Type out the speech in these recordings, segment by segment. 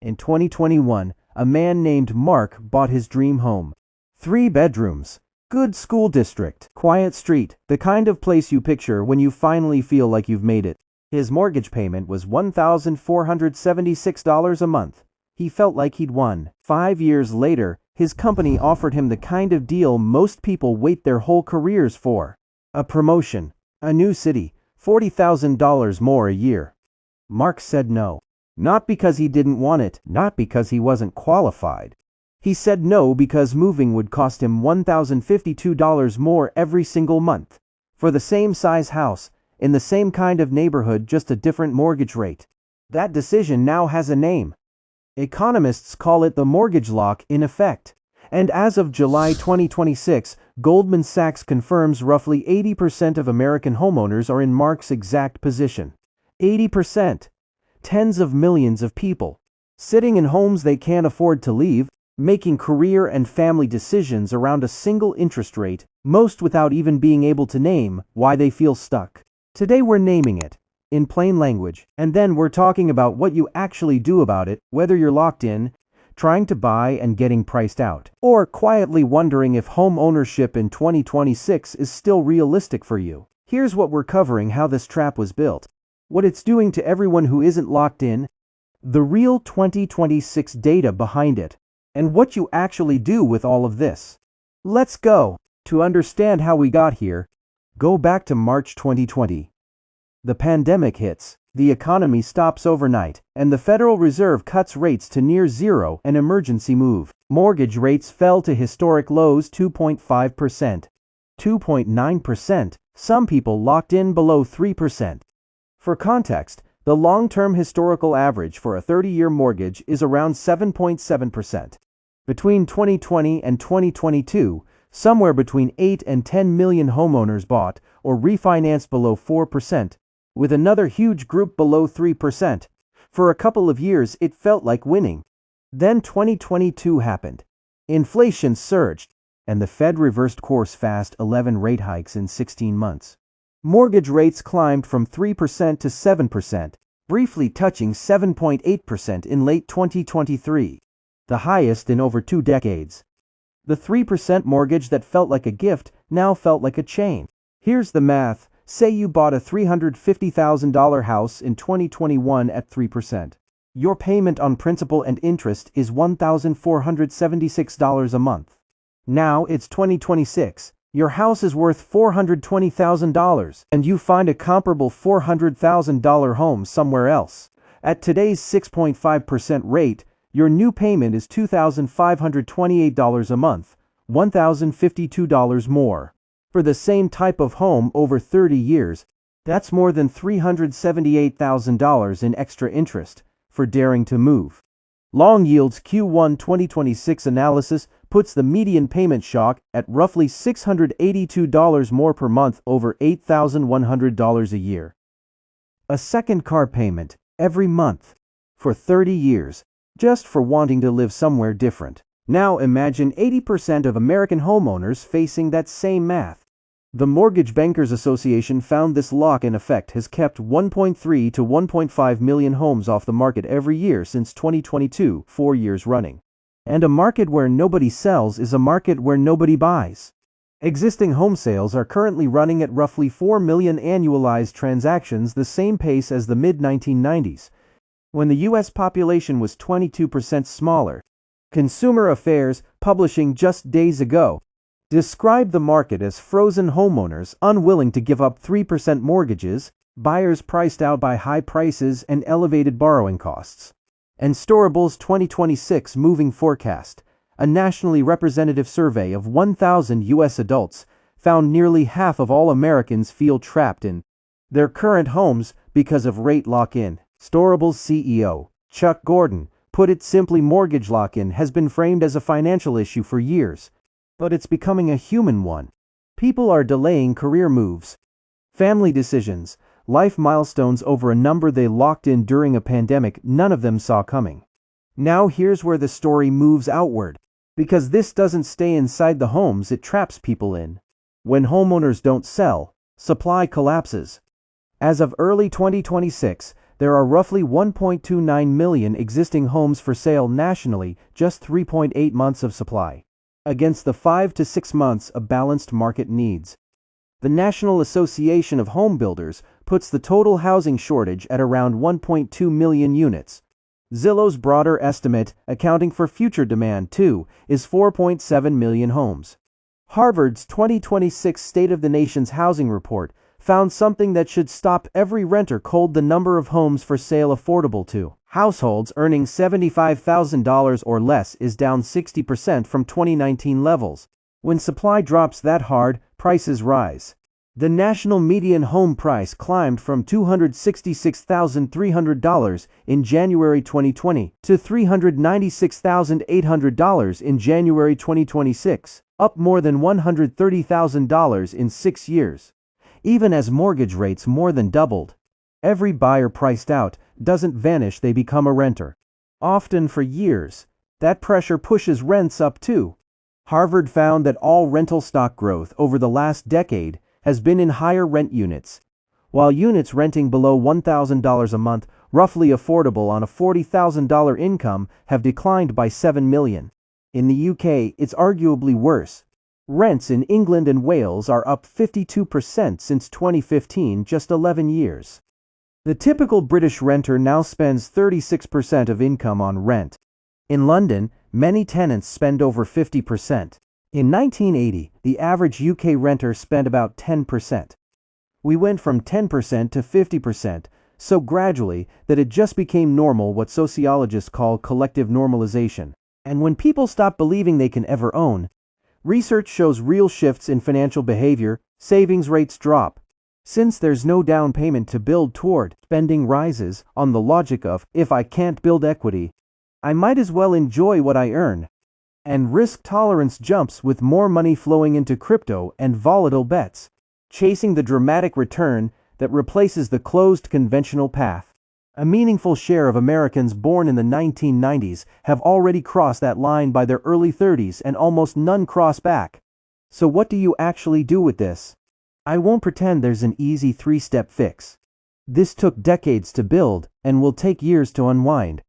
In 2021, a man named Mark bought his dream home. 3 bedrooms, good school district, quiet street, the kind of place you picture when you finally feel like you've made it. His mortgage payment was $1,476 a month. He felt like he'd won. 5 years later, his company offered him the kind of deal most people wait their whole careers for. A promotion, a new city, $40,000 more a year. Mark said no. Not because he didn't want it, not because he wasn't qualified. He said no because moving would cost him $1,052 more every single month. For the same size house, in the same kind of neighborhood, just a different mortgage rate. That decision now has a name. Economists call it the mortgage lock in effect. And as of July 2026, Goldman Sachs confirms roughly 80% of American homeowners are in Mark's exact position. 80%. Tens of millions of people. Sitting in homes they can't afford to leave, making career and family decisions around a single interest rate, most without even being able to name why they feel stuck. Today we're naming it, in plain language, and then we're talking about what you actually do about it, whether you're locked in, trying to buy and getting priced out, or quietly wondering if home ownership in 2026 is still realistic for you. Here's what we're covering: how this trap was built, what it's doing to everyone who isn't locked in, the real 2026 data behind it, and what you actually do with all of this. Let's go. To understand how we got here, go back to March 2020. The pandemic hits, the economy stops overnight, and the Federal Reserve cuts rates to near zero, an emergency move. Mortgage rates fell to historic lows: 2.5%, 2.9%, some people locked in below 3%. For context, the long-term historical average for a 30-year mortgage is around 7.7%. Between 2020 and 2022, somewhere between 8 and 10 million homeowners bought or refinanced below 4%, with another huge group below 3%. For a couple of years, it felt like winning. Then 2022 happened. Inflation surged, and the Fed reversed course fast: 11 rate hikes in 16 months. Mortgage rates climbed from 3% to 7%, briefly touching 7.8% in late 2023, the highest in over 2 decades. The 3% mortgage that felt like a gift now felt like a chain. Here's the math. Say you bought a $350,000 house in 2021 at 3%. Your payment on principal and interest is $1,476 a month. Now it's 2026. Your house is worth $420,000, and you find a comparable $400,000 home somewhere else. At today's 6.5% rate, your new payment is $2,528 a month, $1,052 more. For the same type of home over 30 years, that's more than $378,000 in extra interest for daring to move. Long Yield's Q1 2026 analysis puts the median payment shock at roughly $682 more per month, over $8,100 a year. A second car payment every month for 30 years, just for wanting to live somewhere different. Now imagine 80% of American homeowners facing that same math. The Mortgage Bankers Association found this lock-in effect has kept 1.3 to 1.5 million homes off the market every year since 2022, 4 years running. And a market where nobody sells is a market where nobody buys. Existing home sales are currently running at roughly 4 million annualized transactions, the same pace as the mid-1990s, when the U.S. population was 22% smaller. Consumer Affairs, publishing just days ago, described the market as frozen homeowners unwilling to give up 3% mortgages, buyers priced out by high prices and elevated borrowing costs. And Storable's 2026 Moving Forecast, a nationally representative survey of 1,000 U.S. adults, found nearly half of all Americans feel trapped in their current homes because of rate lock-in. Storable's CEO, Chuck Gordon, put it simply: mortgage lock-in has been framed as a financial issue for years, but it's becoming a human one. People are delaying career moves, family decisions, life milestones over a number they locked in during a pandemic none of them saw coming. Now here's where the story moves outward, because this doesn't stay inside the homes it traps people in. When homeowners don't sell, supply collapses. As of early 2026, There are roughly 1.29 million existing homes for sale nationally, just 3.8 months of supply, against the 5 to 6 months a balanced market needs. The National Association of Home Builders puts the total housing shortage at around 1.2 million units. Zillow's broader estimate, accounting for future demand too, is 4.7 million homes. Harvard's 2026 State of the Nation's Housing Report found something that should stop every renter cold: the number of homes for sale affordable to households earning $75,000 or less is down 60% from 2019 levels. When supply drops that hard, prices rise. The national median home price climbed from $266,300 in January 2020 to $396,800 in January 2026, up more than $130,000 in 6 years. Even as mortgage rates more than doubled, every buyer priced out doesn't vanish, they become a renter. Often for years, that pressure pushes rents up too. Harvard found that all rental stock growth over the last decade has been in higher rent units, while units renting below $1,000 a month, roughly affordable on a $40,000 income, have declined by 7 million. In the UK, it's arguably worse. Rents in England and Wales are up 52% since 2015, just 11 years. The typical British renter now spends 36% of income on rent. In London, many tenants spend over 50%. In 1980, the average UK renter spent about 10%. We went from 10% to 50%, so gradually that it just became normal, what sociologists call collective normalization. And when people stop believing they can ever own, research shows real shifts in financial behavior. Savings rates drop. Since there's no down payment to build toward, spending rises on the logic of, if I can't build equity, I might as well enjoy what I earn. And risk tolerance jumps with more money flowing into crypto and volatile bets, chasing the dramatic return that replaces the closed conventional path. A meaningful share of Americans born in the 1990s have already crossed that line by their early 30s, and almost none cross back. So what do you actually do with this? I won't pretend there's an easy 3-step fix. This took decades to build and will take years to unwind.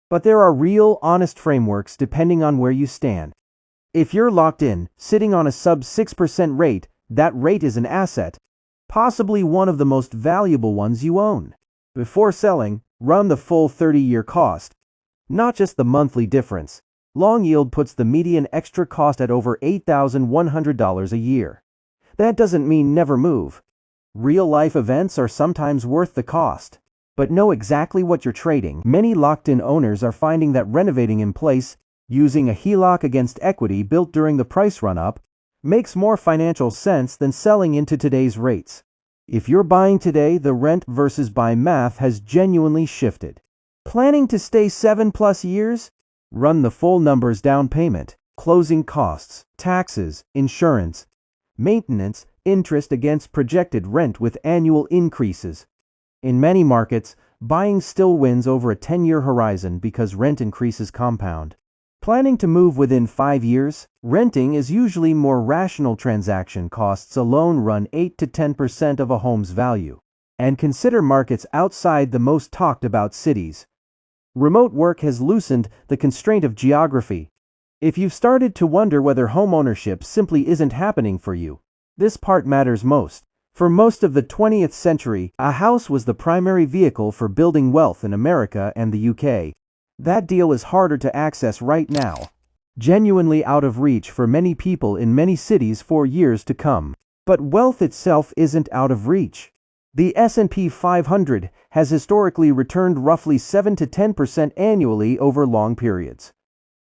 But there are real, honest frameworks depending on where you stand. If you're locked in, sitting on a sub 6% rate, that rate is an asset, possibly one of the most valuable ones you own. Before selling, run the full 30-year cost, not just the monthly difference. Long yield puts the median extra cost at over $8,100 a year. That doesn't mean never move. Real-life events are sometimes worth the cost. But know exactly what you're trading. Many locked-in owners are finding that renovating in place, using a HELOC against equity built during the price run-up, makes more financial sense than selling into today's rates. If you're buying today, the rent versus buy math has genuinely shifted. Planning to stay 7+ years? Run the full numbers: down payment, closing costs, taxes, insurance, maintenance, interest against projected rent with annual increases. In many markets, buying still wins over a 10-year horizon because rent increases compound. Planning to move within 5 years? Renting is usually more rational. Transaction costs alone run 8 to 10% of a home's value. And consider markets outside the most talked about cities. Remote work has loosened the constraint of geography. If you've started to wonder whether homeownership simply isn't happening for you, this part matters most. For most of the 20th century, a house was the primary vehicle for building wealth in America and the UK. That deal is harder to access right now, genuinely out of reach for many people in many cities for years to come. But wealth itself isn't out of reach. The S&P 500 has historically returned roughly 7 to 10% annually over long periods,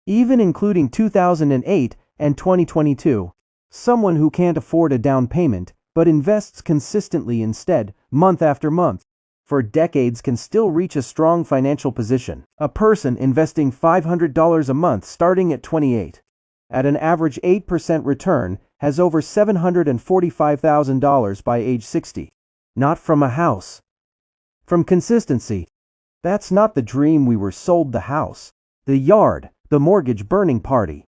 even including 2008 and 2022. Someone who can't afford a down payment but invests consistently instead, month after month, for decades can still reach a strong financial position. A person investing $500 a month starting at 28, at an average 8% return, has over $745,000 by age 60. Not from a house. From consistency. That's not the dream we were sold: the house, the yard, the mortgage burning party.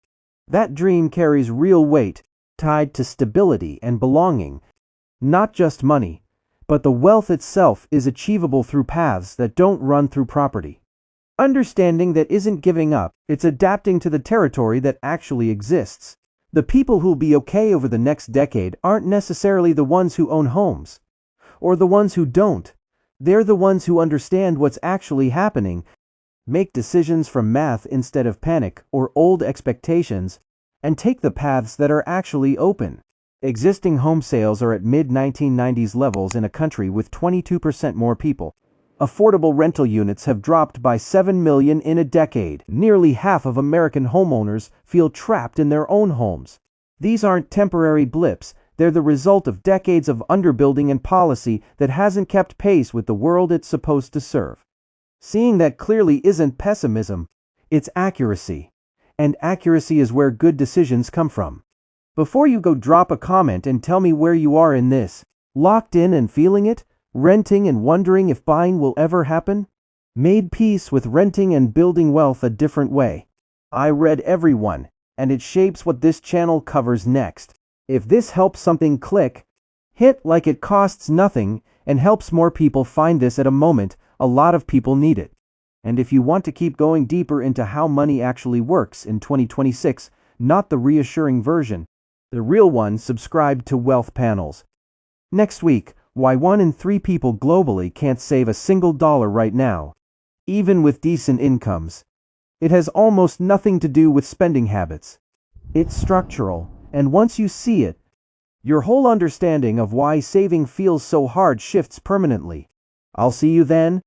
That dream carries real weight, tied to stability and belonging. Not just money, but the wealth itself is achievable through paths that don't run through property. Understanding that isn't giving up, it's adapting to the territory that actually exists. The people who'll be okay over the next decade aren't necessarily the ones who own homes, or the ones who don't. They're the ones who understand what's actually happening, make decisions from math instead of panic or old expectations, and take the paths that are actually open. Existing home sales are at mid-1990s levels in a country with 22% more people. Affordable rental units have dropped by 7 million in a decade. Nearly half of American homeowners feel trapped in their own homes. These aren't temporary blips, they're the result of decades of underbuilding and policy that hasn't kept pace with the world it's supposed to serve. Seeing that clearly isn't pessimism, it's accuracy. And accuracy is where good decisions come from. Before you go, drop a comment and tell me where you are in this. Locked in and feeling it? Renting and wondering if buying will ever happen? Made peace with renting and building wealth a different way. I read every one, and it shapes what this channel covers next. If this helps something click, hit like. It costs nothing and helps more people find this at a moment a lot of people need it. And if you want to keep going deeper into how money actually works in 2026, not the reassuring version, the real one, subscribe to Wealth Panels. Next week, why 1 in 3 people globally can't save a single dollar right now, even with decent incomes. It has almost nothing to do with spending habits. It's structural, and once you see it, your whole understanding of why saving feels so hard shifts permanently. I'll see you then.